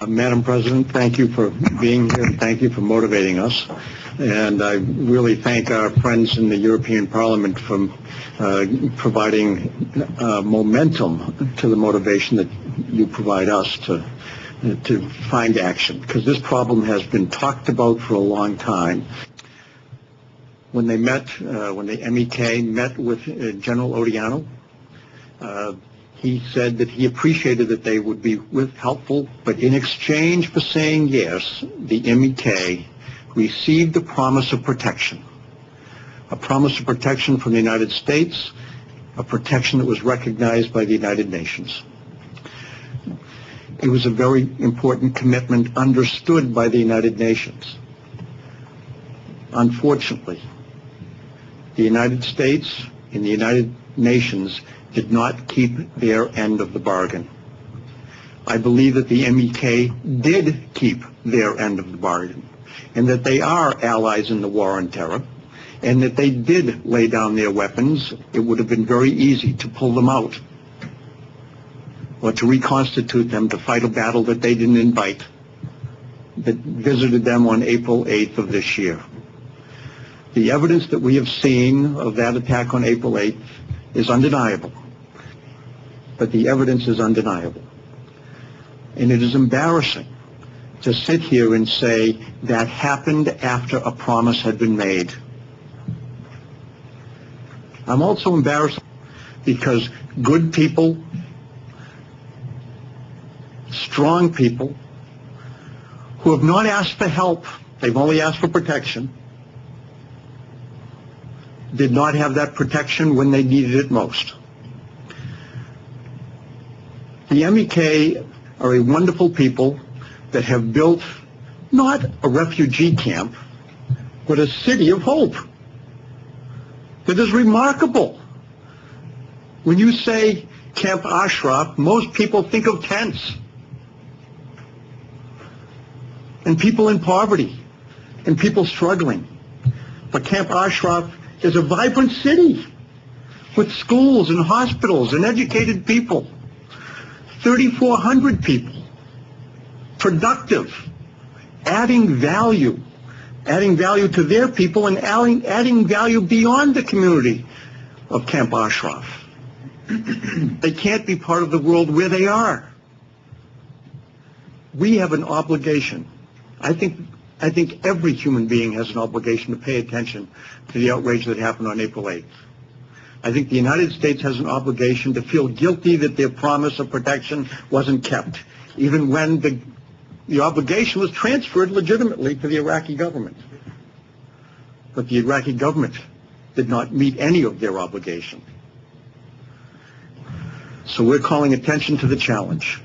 Madam President, thank you for being here and thank you for motivating us. And I really thank our friends in the European Parliament for providing momentum to the motivation that you provide us to find action, because this problem has been talked about for a long time. When they met, when the MEK met with General Odiano, he said that he appreciated that they would be helpful, but in exchange for saying yes, the MEK received a promise of protection from the United States, a protection that was recognized by the United Nations. It was a very important commitment understood by the United Nations. Unfortunately, the United States and the United Nations did not keep their end of the bargain. I believe that the MEK did keep their end of the bargain, and that they are allies in the war on terror, and that they did lay down their weapons. It would have been very easy to pull them out, or to reconstitute them to fight a battle that they didn't invite, that visited them on April 8th of this year. The evidence that we have seen of that attack on April 8th is undeniable. But the evidence is undeniable. And it is embarrassing to sit here and say that happened after a promise had been made. I'm also embarrassed because good people, strong people, who have not asked for help, they've only asked for protection, did not have that protection when they needed it most. The MEK are a wonderful people that have built not a refugee camp, but a city of hope that is remarkable. When you say Camp Ashraf, most people think of tents and people in poverty and people struggling. But Camp Ashraf is a vibrant city with schools and hospitals and educated people, 3,400 people, productive, adding value to their people and adding value beyond the community of Camp Ashraf. They can't be part of the world where they are. We have an obligation. I think every human being has an obligation to pay attention to the outrage that happened on April 8th. I think the United States has an obligation to feel guilty that their promise of protection wasn't kept, even when the obligation was transferred legitimately to the Iraqi government. But the Iraqi government did not meet any of their obligation. So we're calling attention to the challenge.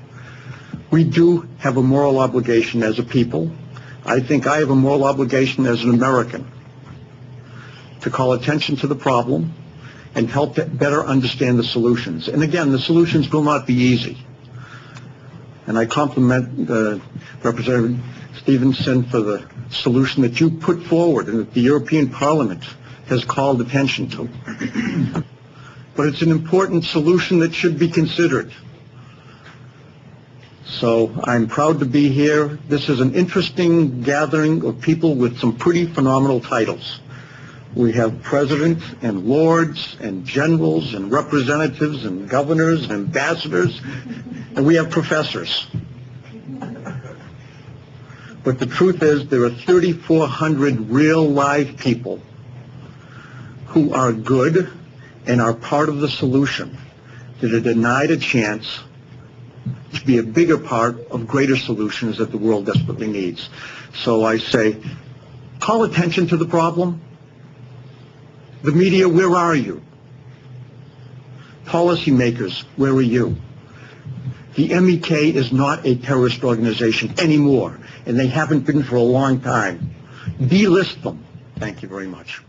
We do have a moral obligation as a people. I think I have a moral obligation as an American to call attention to the problem and help to better understand the solutions. And again, the solutions will not be easy. And I compliment Representative Stevenson for the solution that you put forward and that the European Parliament has called attention to. But it's an important solution that should be considered. So I'm proud to be here. This is an interesting gathering of people with some pretty phenomenal titles. We have presidents and lords and generals and representatives and governors and ambassadors, and we have professors. But the truth is there are 3,400 real live people who are good and are part of the solution that are denied a chance to be a bigger part of greater solutions that the world desperately needs. So I say, call attention to the problem. The media, where are you? Policymakers, where are you? The MEK is not a terrorist organization anymore, and they haven't been for a long time. Delist them. Thank you very much.